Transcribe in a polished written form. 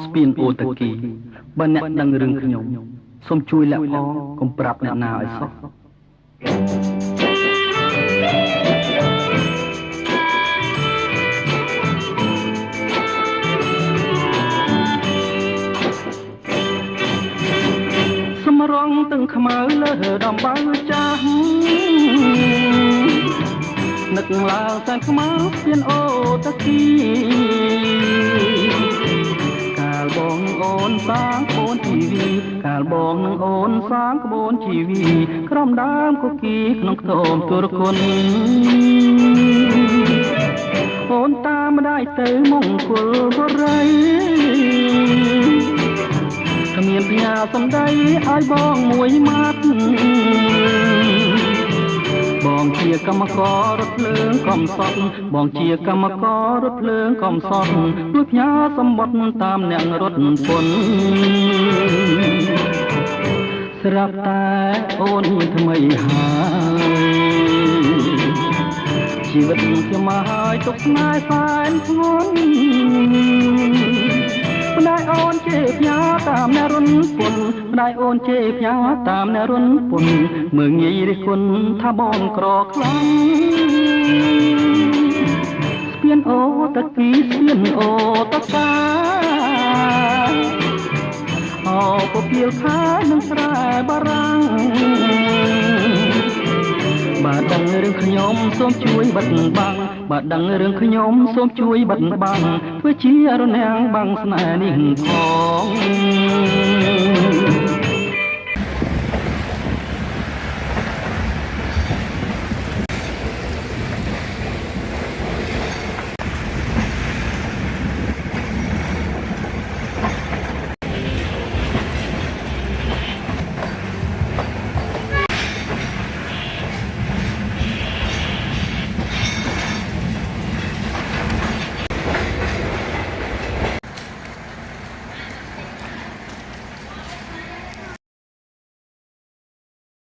ស្ពានអូតាគីបើអ្នកដឹងរឿងខ្ញុំសូមជួយលាក់ផងកុំប្រាប់អ្នកណាឲ្យសោះសម្រងទាំងខ្មៅលើដំបៅចាស់នឹកឡើងសែនខ្មៅស្ពានអូតាគីកាលបងអូនសាងក្បូនជីវីកាលបងនឹងអូនសាងក្បូនជីវីក្រំដើមគគីក្នុងខ្ទមទុរគុណអូនតាមម្ដាយទៅមង្គលបុរីគ្មានផ្ញើសំដីឲ្យបងមួយម៉ាត់បងជាកម្មកររថភ្លើងកំសត់បងជាកម្មកររថភ្លើងកំសត់លួចផ្ញើសម្បត្តិតាមអ្នករត់ពន្ធស្រាប់តែអូនមានថ្មីហើយជីវិតខ្ញុំមកហើយទុកស្នេហ៍សែនធ្ងន់ម្ដាយអូនជេរផ្ញើតាមអ្នករុនពន្ធម្ដាយអូនជេរផ្ញើតាមអ្នករុនពន្ធមើងងាយរិះគន់ថាបងក្រខ្លាំងស្ពានអូតាគីស្ពានអូតាកាអូពពៀលខានឹងស្រែបារាំងបើដឹងរឿងខ្ញុំសូមជួយបិទបាំងបើដឹងរឿងខ្ញុំសូមជួយបិទបាំងធ្វើជារនាំងបាំងស្នេហ៍នេះផង